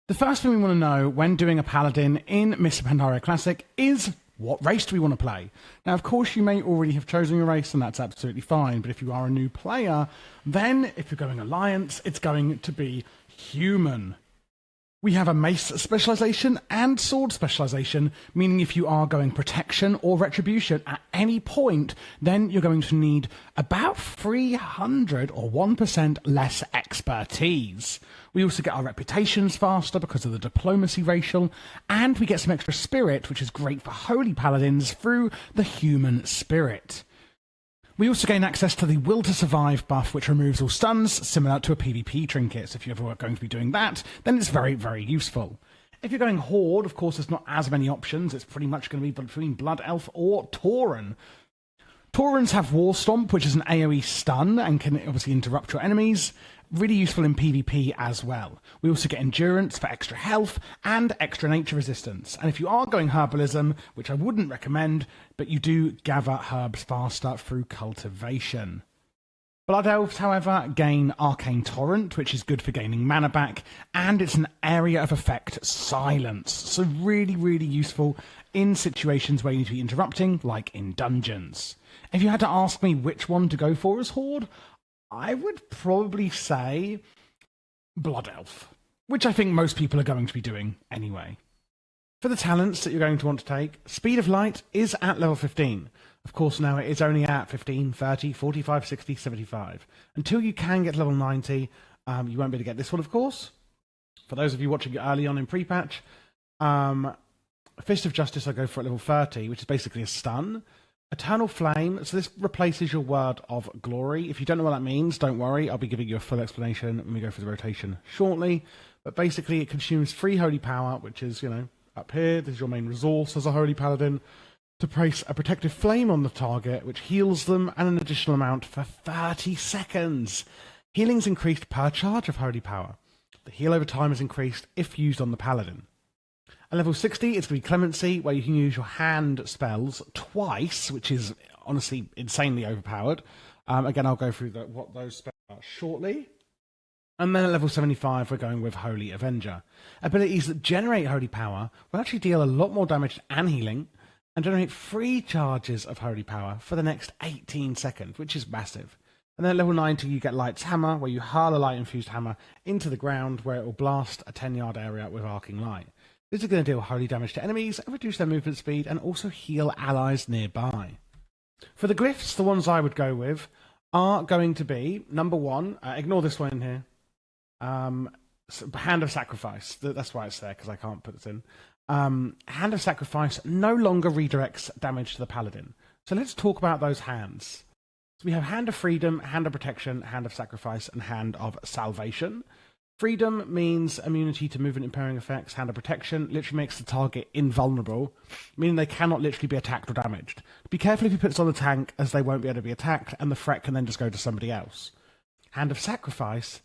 The first thing we want to know when doing a Paladin in Mr. Pandaria Classic is what race do we want to play? Now, of course, you may already have chosen your race, and that's absolutely fine. But if you are a new player, then if you're going Alliance, it's going to be human. We have a mace specialization and sword specialization, meaning if you are going protection or retribution at any point, then you're going to need about 300 or 1% less expertise. We also get our reputations faster because of the diplomacy racial, and we get some extra spirit, which is great for holy paladins through the human spirit. We also gain access to the Will to Survive buff, which removes all stuns, similar to a PvP trinket. So if you ever were going to be doing that, then it's very, very useful. If you're going Horde, of course, there's not as many options. It's pretty much going to be between Blood Elf or Tauren. Taurens have War Stomp, which is an AoE stun and can obviously interrupt your enemies. Really useful in PvP as well. We also get Endurance for extra health and extra nature resistance. And if you are going Herbalism, which I wouldn't recommend, but you do gather herbs faster through cultivation. Blood Elves, however, gain Arcane Torrent, which is good for gaining mana back, and it's an area of effect silence. So really, really useful in situations where you need to be interrupting, like in dungeons. If you had to ask me which one to go for as Horde, I would probably say Blood Elf, which I think most people are going to be doing anyway. For the talents that you're going to want to take, Speed of Light is at level 15. Of course, now it is only at 15, 30, 45, 60, 75. Until you can get to level 90, you won't be able to get this one, of course. For those of you watching it early on in pre-patch, Fist of Justice I go for at level 30, which is basically a stun. Eternal Flame, so this replaces your Word of Glory. If you don't know what that means, don't worry, I'll be giving you a full explanation when we go through the rotation shortly. But basically it consumes 3 Holy Power, which is, up here, this is your main resource as a Holy Paladin, to place a protective flame on the target, which heals them and an additional amount for 30 seconds. Healing's increased per charge of Holy Power. The heal over time is increased if used on the Paladin. At level 60, it's going to be Clemency, where you can use your hand spells twice, which is honestly insanely overpowered. Again, I'll go through what those spells are shortly. And then at level 75, we're going with Holy Avenger. Abilities that generate Holy Power will actually deal a lot more damage and healing, and generate 3 charges of Holy Power for the next 18 seconds, which is massive. And then at level 90, you get Light's Hammer, where you hurl a light-infused hammer into the ground, where it will blast a 10-yard area with Arcing Light. This is going to deal holy damage to enemies and reduce their movement speed and also heal allies nearby. For the glyphs, the ones I would go with are going to be, number 1, ignore this one in here, Hand of Sacrifice. That's why it's there, because I can't put it in. Hand of Sacrifice no longer redirects damage to the Paladin. So let's talk about those hands. So we have Hand of Freedom, Hand of Protection, Hand of Sacrifice, and Hand of Salvation. Freedom means immunity to movement impairing effects. Hand of Protection literally makes the target invulnerable, meaning they cannot literally be attacked or damaged. Be careful if you put this on the tank, as they won't be able to be attacked, and the threat can then just go to somebody else. Hand of Sacrifice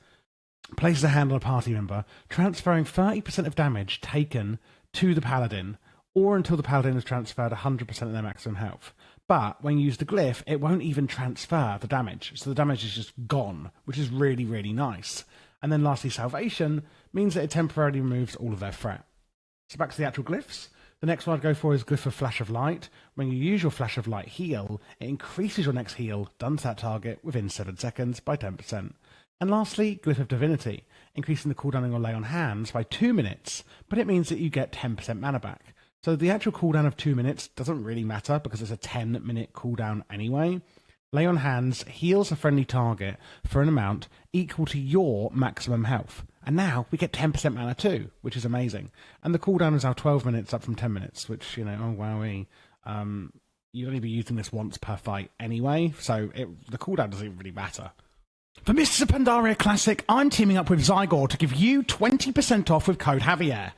places a hand on a party member, transferring 30% of damage taken to the Paladin, or until the Paladin has transferred 100% of their maximum health. But when you use the glyph, it won't even transfer the damage, so the damage is just gone, which is really, really nice. And then lastly, Salvation means that it temporarily removes all of their threat. So back to the actual glyphs. The next one I'd go for is Glyph of Flash of Light. When you use your Flash of Light heal, it increases your next heal done to that target within 7 seconds by 10%. And lastly, Glyph of Divinity, increasing the cooldown on your Lay on Hands by 2 minutes, but it means that you get 10% mana back. So the actual cooldown of 2 minutes doesn't really matter because it's a 10-minute cooldown anyway. Lay on Hands heals a friendly target for an amount equal to your maximum health. And now we get 10% mana too, which is amazing. And the cooldown is now 12 minutes up from 10 minutes, which, oh wowee. You'd only be using this once per fight anyway, so the cooldown doesn't even really matter. For Mr. Pandaria Classic, I'm teaming up with Zygor to give you 20% off with code Javier.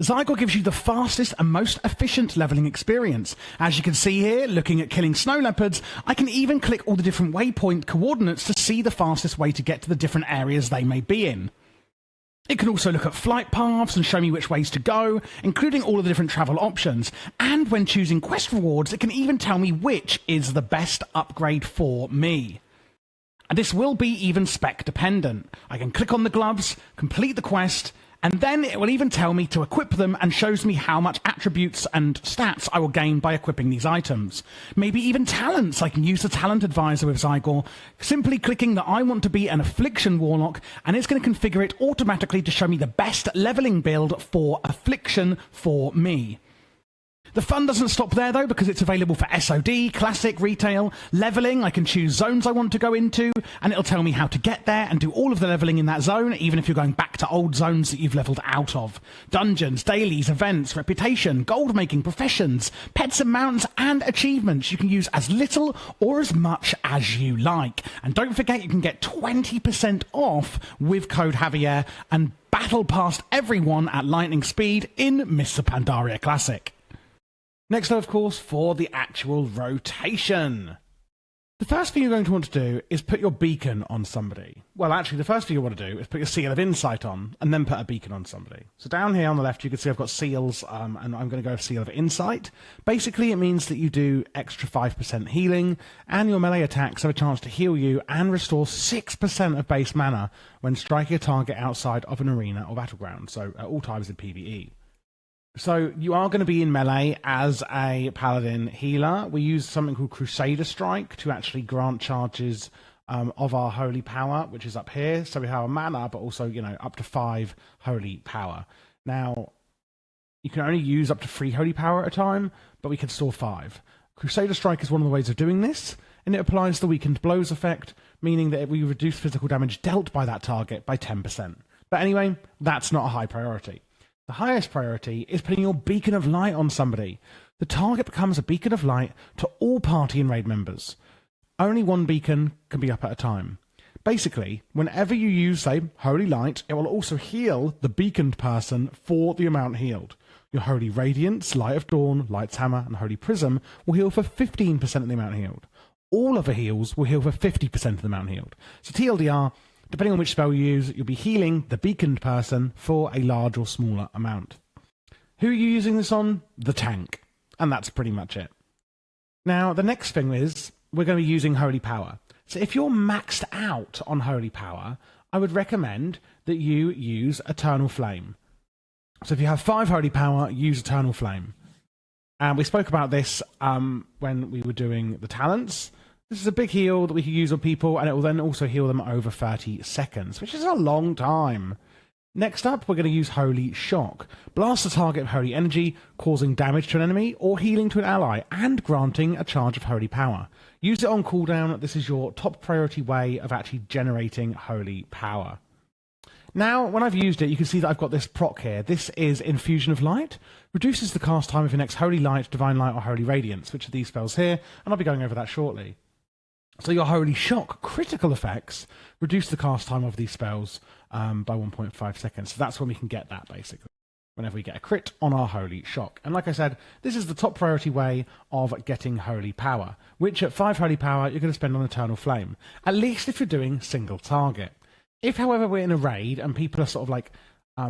Zygor gives you the fastest and most efficient leveling experience. As you can see here, looking at killing snow leopards, I can even click all the different waypoint coordinates to see the fastest way to get to the different areas they may be in. It can also look at flight paths and show me which ways to go, including all of the different travel options. And when choosing quest rewards, it can even tell me which is the best upgrade for me. And this will be even spec dependent. I can click on the gloves, complete the quest, And then it will even tell me to equip them and shows me how much attributes and stats I will gain by equipping these items. Maybe even talents. I can use the talent advisor with Zygor, simply clicking that I want to be an Affliction Warlock, and it's going to configure it automatically to show me the best leveling build for Affliction for me. The fun doesn't stop there, though, because it's available for SOD, Classic, Retail, Leveling. I can choose zones I want to go into, and it'll tell me how to get there and do all of the leveling in that zone, even if you're going back to old zones that you've leveled out of. Dungeons, dailies, events, reputation, gold-making, professions, pets and mounts, and achievements. You can use as little or as much as you like. And don't forget, you can get 20% off with code Javier and battle past everyone at lightning speed in Mr. Pandaria Classic. Next, of course, for the actual rotation. The first thing you're going to want to do is put your beacon on somebody. Well, actually, the first thing you want to do is put your Seal of Insight on, and then put a beacon on somebody. So down here on the left, you can see I've got seals, and I'm going to go with Seal of Insight. Basically, it means that you do extra 5% healing, and your melee attacks have a chance to heal you and restore 6% of base mana when striking a target outside of an arena or battleground, so at all times in PvE. So you are going to be in melee as a Paladin healer. We use something called Crusader Strike to actually grant charges of our holy power, which is up here. So we have a mana, but also, up to 5 holy power. Now, you can only use up to 3 holy power at a time, but we can store 5. Crusader Strike is one of the ways of doing this, and it applies the Weakened Blows effect, meaning that we reduce physical damage dealt by that target by 10%. But anyway, that's not a high priority. The highest priority is putting your Beacon of Light on somebody. The target becomes a Beacon of Light to all party and raid members. Only one beacon can be up at a time. Basically, whenever you use, say, Holy Light, it will also heal the beaconed person for the amount healed. Your Holy Radiance, Light of Dawn, Light's Hammer, and Holy Prism will heal for 15% of the amount healed. All other heals will heal for 50% of the amount healed. So TLDR, depending on which spell you use, you'll be healing the beaconed person for a large or smaller amount. Who are you using this on? The tank. And that's pretty much it. Now, the next thing is, we're going to be using Holy Power. So if you're maxed out on Holy Power, I would recommend that you use Eternal Flame. So if you have 5 Holy Power, use Eternal Flame. And we spoke about this when we were doing the talents. This is a big heal that we can use on people, and it will then also heal them over 30 seconds, which is a long time. Next up, we're going to use Holy Shock. Blast the target with Holy Energy, causing damage to an enemy or healing to an ally, and granting a charge of Holy Power. Use it on cooldown. This is your top priority way of actually generating Holy Power. Now, when I've used it, you can see that I've got this proc here. This is Infusion of Light. Reduces the cast time of your next Holy Light, Divine Light, or Holy Radiance, which are these spells here, and I'll be going over that shortly. So your Holy Shock critical effects reduce the cast time of these spells by 1.5 seconds. So that's when we can get that, basically, whenever we get a crit on our Holy Shock. And like I said, this is the top priority way of getting Holy Power, which at 5 Holy Power, you're going to spend on Eternal Flame, at least if you're doing single target. If, however, we're in a raid and people are sort of like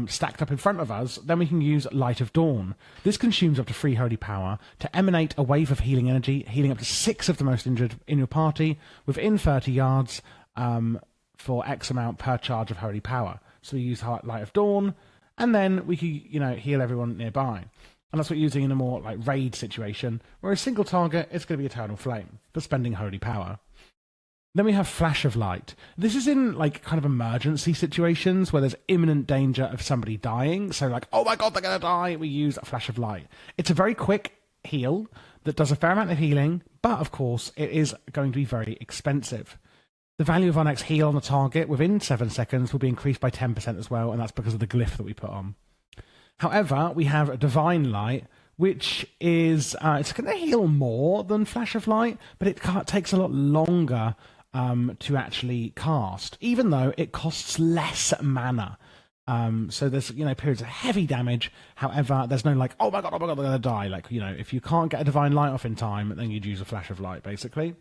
stacked up in front of us, then we can use Light of Dawn. This consumes up to 3 Holy Power to emanate a wave of healing energy, healing up to 6 of the most injured in your party within 30 yards for X amount per charge of Holy Power. So we use Light of Dawn, and then we can, heal everyone nearby. And that's what you're using in a more like raid situation, whereas single target, it's going to be Eternal Flame for spending Holy Power. Then we have Flash of Light. This is in like kind of emergency situations where there's imminent danger of somebody dying. So like, oh my god, they're going to die. We use a Flash of Light. It's a very quick heal that does a fair amount of healing, but of course it is going to be very expensive. The value of our next heal on the target within 7 seconds will be increased by 10% as well, and that's because of the glyph that we put on. However, we have a Divine Light, which is, it's going to heal more than Flash of Light, but it takes a lot longer to actually cast, even though it costs less mana. So there's, periods of heavy damage. However, there's no like, oh my god, they're going to die. Like, if you can't get a Divine Light off in time, then you'd use a Flash of Light, basically.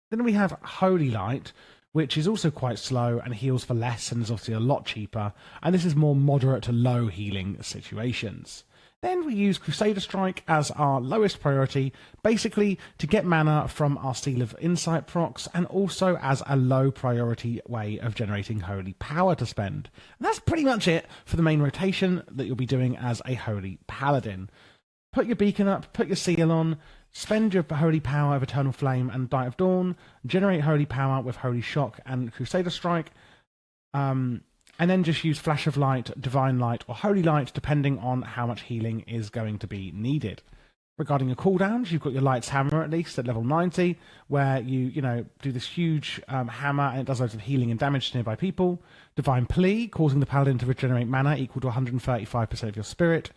Then we have Holy Light, which is also quite slow and heals for less and is obviously a lot cheaper. And this is more moderate to low healing situations. Then we use Crusader Strike as our lowest priority, basically to get mana from our Seal of Insight procs, and also as a low priority way of generating holy power to spend. And that's pretty much it for the main rotation that you'll be doing as a holy paladin. Put your beacon up, put your seal on, spend your holy power of Eternal Flame and Dight of Dawn, generate holy power with Holy Shock and Crusader Strike, and then just use Flash of Light, Divine Light, or Holy Light, depending on how much healing is going to be needed. Regarding your cooldowns, you've got your Light's Hammer at least at level 90, where you do this huge hammer, and it does loads of healing and damage to nearby people. Divine Plea, causing the Paladin to regenerate mana equal to 135% of your spirit,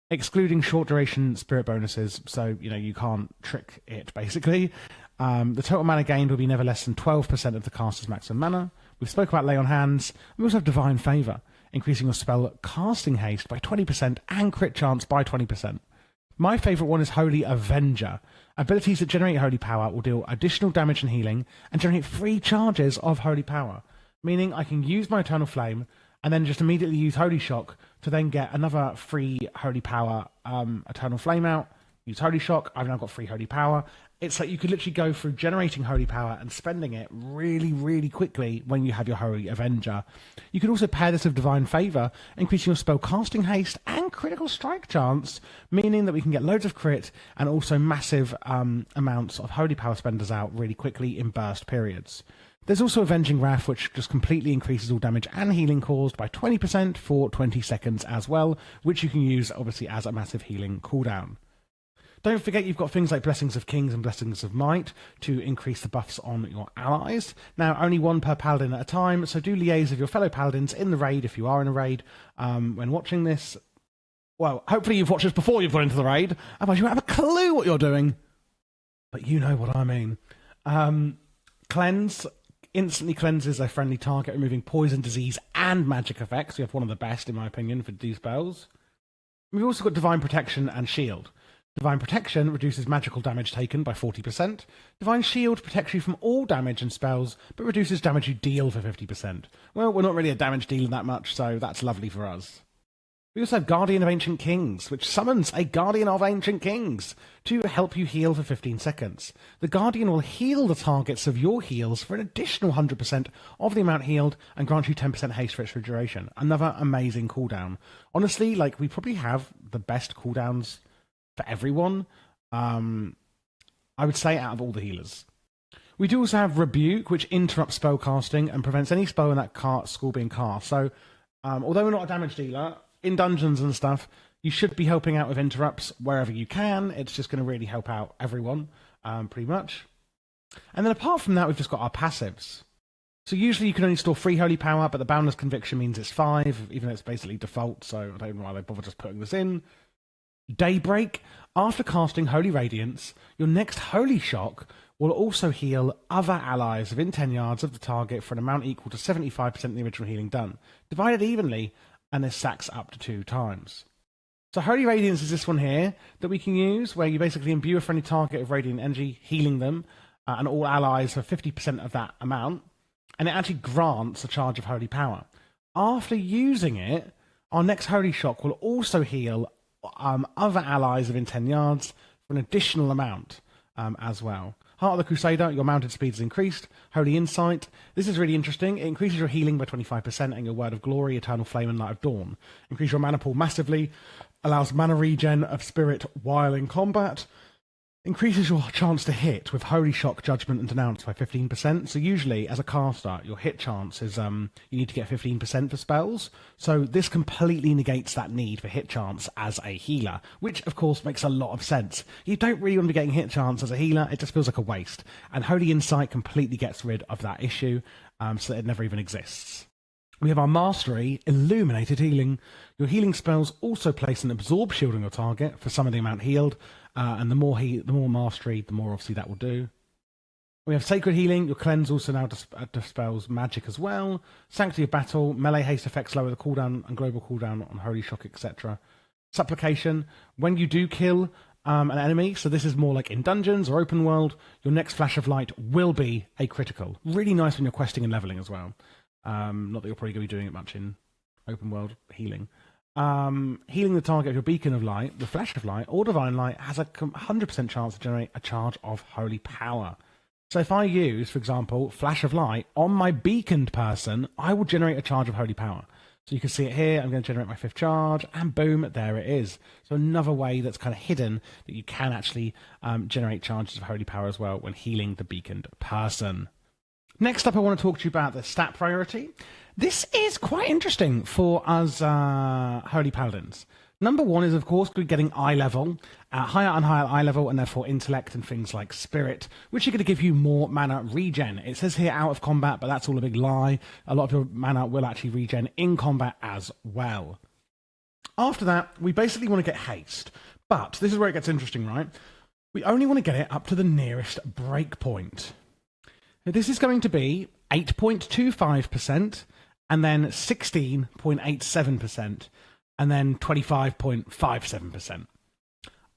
excluding short duration spirit bonuses, so you can't trick it, basically. The total mana gained will be never less than 12% of the caster's maximum mana. We've spoke about Lay on Hands. We also have Divine Favour, increasing your spell casting haste by 20% and crit chance by 20%. My favourite one is Holy Avenger. Abilities that generate holy power will deal additional damage and healing and generate free charges of holy power, meaning I can use my Eternal Flame and then just immediately use Holy Shock to then get another free holy power Eternal Flame out, use Holy Shock, I've now got free holy power. It's like you could literally go through generating holy power and spending it really, really quickly when you have your Holy Avenger. You could also pair this with Divine Favour, increasing your spell casting haste and critical strike chance, meaning that we can get loads of crit and also massive amounts of holy power spenders out really quickly in burst periods. There's also Avenging Wrath, which just completely increases all damage and healing caused by 20% for 20 seconds as well, which you can use obviously as a massive healing cooldown. Don't forget you've got things like Blessings of Kings and Blessings of Might to increase the buffs on your allies. Now, only one per paladin at a time, so do liaise with your fellow paladins in the raid if you are in a raid when watching this. Well, hopefully you've watched this before you've gone into the raid, otherwise you won't have a clue what you're doing. But you know what I mean. Cleanse instantly cleanses a friendly target, removing poison, disease, and magic effects. We have one of the best, in my opinion, for these spells. We've also got Divine Protection and Shield. Divine Protection reduces magical damage taken by 40%. Divine Shield protects you from all damage and spells, but reduces damage you deal for 50%. Well, we're not really a damage dealer that much, so that's lovely for us. We also have Guardian of Ancient Kings, which summons a Guardian of Ancient Kings to help you heal for 15 seconds. The Guardian will heal the targets of your heals for an additional 100% of the amount healed and grant you 10% haste for its duration. Another amazing cooldown. Honestly, we probably have the best cooldowns for everyone, I would say, out of all the healers. We do also have Rebuke, which interrupts spell casting and prevents any spell in that school being cast. So, although we're not a damage dealer, in dungeons and stuff, you should be helping out with interrupts wherever you can. It's just going to really help out everyone, pretty much. And then apart from that, we've just got our passives. So usually you can only store 3 holy power, but the Boundless Conviction means it's 5, even though it's basically default, so I don't know why they bother just putting this in. Daybreak. After casting Holy Radiance, your next Holy Shock will also heal other allies within 10 yards of the target for an amount equal to 75% of the original healing done, divided evenly, and this stacks up to 2 times. So Holy Radiance is this one here that we can use, where you basically imbue a friendly target with radiant energy, healing them, and all allies for 50% of that amount, and it actually grants a charge of holy power. After using it, our next Holy Shock will also heal other allies within 10 yards for an additional amount as well. Heart of the Crusader, your mounted speed is increased. Holy Insight, this is really interesting. It increases your healing by 25% and your Word of Glory, Eternal Flame, and Light of Dawn. Increase your mana pool massively, allows mana regen of spirit while in combat. Increases your chance to hit with Holy Shock, Judgment, and Denounce by 15%. So usually, as a caster, your hit chance is you need to get 15% for spells. So this completely negates that need for hit chance as a healer, which of course makes a lot of sense. You don't really want to be getting hit chance as a healer. It just feels like a waste. And Holy Insight completely gets rid of that issue, so that it never even exists. We have our Mastery, Illuminated Healing. Your healing spells also place an Absorb Shield on your target for some of the amount healed, and the more Mastery, the more obviously that will do. We have Sacred Healing. Your Cleanse also now dispels magic as well. Sanctity of Battle. Melee haste effects lower the cooldown and global cooldown on Holy Shock, etc. Supplication. When you do kill an enemy, so this is more like in dungeons or open world, your next Flash of Light will be a critical. Really nice when you're questing and leveling as well. Not that you're probably going to be doing it much in open world healing. healing the target of your beacon of light, the flash of light, or divine light has a 100% chance to generate a charge of holy power. So if I use, for example, flash of light on my beaconed person, I will generate a charge of holy power. So you can see it here. I'm going to generate my 5th charge, and boom, there it is. So another way that's kind of hidden that you can actually generate charges of holy power as well when healing the beaconed person. Next up, I want to talk to you about the stat priority. This is quite interesting for us Holy Paladins. Number one is, of course, getting eye level, higher and higher eye level, and therefore intellect and things like spirit, which are going to give you more mana regen. It says here out of combat, but that's all a big lie. A lot of your mana will actually regen in combat as well. After that, we basically want to get haste. But this is where it gets interesting, right? We only want to get it up to the nearest breakpoint. This is going to be 8.25%, and then 16.87%, and then 25.57%.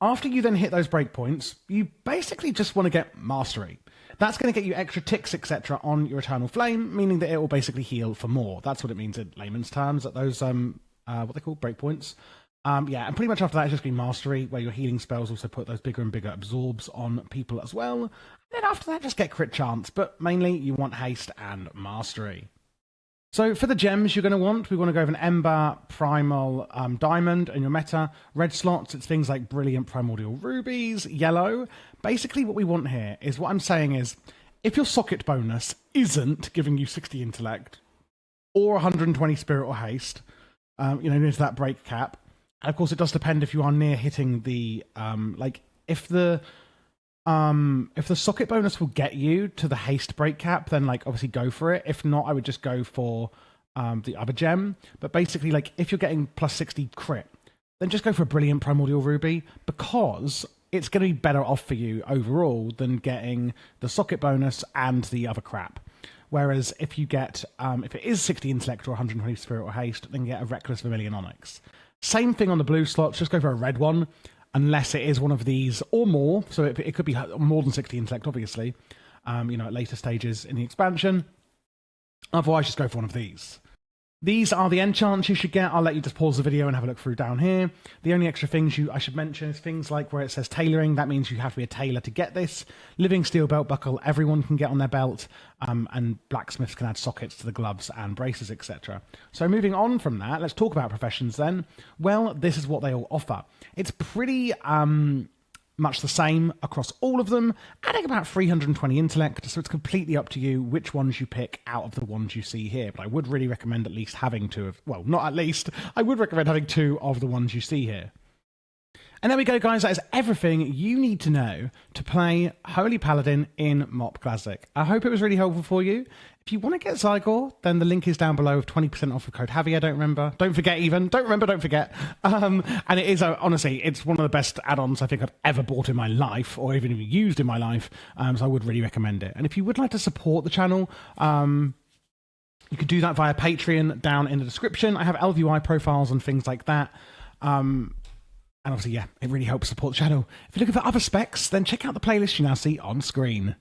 After you then hit those breakpoints, you basically just want to get mastery. That's going to get you extra ticks, etc. on your Eternal Flame, meaning that it will basically heal for more. That's what it means in layman's terms at those, what they call breakpoints. Yeah, and pretty much after that, it's just going to be mastery, where your healing spells also put those bigger and bigger absorbs on people as well. And then after that, just get crit chance, but mainly you want haste and mastery. So for the gems you're going to want, we want to go with an Ember, Primal, Diamond in your meta. Red slots, it's things like Brilliant Primordial Rubies, Yellow. Basically what we want here is, what I'm saying is, if your socket bonus isn't giving you 60 intellect, or 120 spirit or haste, near to that break cap. And of course, it does depend if you are near hitting the if the socket bonus will get you to the haste break cap, then obviously go for it. If not, I would just go for the other gem. But basically, if you're getting plus 60 crit, then just go for a Brilliant Primordial Ruby, because it's going to be better off for you overall than getting the socket bonus and the other crap. Whereas if you get, if it is 60 intellect or 120 spirit or haste, then get a Reckless Vermilion Onyx. Same thing on the blue slots, just go for a red one, unless it is one of these or more. So it could be more than 60 intellect, obviously, at later stages in the expansion. Otherwise, just go for one of these. These are the enchants you should get. I'll let you just pause the video and have a look through down here. The only extra things I should mention is things like where it says tailoring. That means you have to be a tailor to get this. Living Steel Belt Buckle, everyone can get on their belt. And blacksmiths can add sockets to the gloves and braces, etc. So moving on from that, let's talk about professions then. Well, this is what they all offer. It's pretty much the same across all of them, adding about 320 intellect, so it's completely up to you which ones you pick out of the ones you see here. But I would really recommend at least having two of, well, not at least, I would recommend having two of the ones you see here. And there we go, guys. That is everything you need to know to play Holy Paladin in MoP Classic. I hope it was really helpful for you. If you want to get Zygor, then the link is down below with 20% off with code Javier. Don't forget even. Don't forget. And it is, honestly, it's one of the best add-ons I think I've ever bought in my life, or even used in my life. So I would really recommend it. And if you would like to support the channel, you can do that via Patreon down in the description. I have LVI profiles and things like that. And obviously, yeah, it really helps support the channel. If you're looking for other specs, then check out the playlist you now see on screen.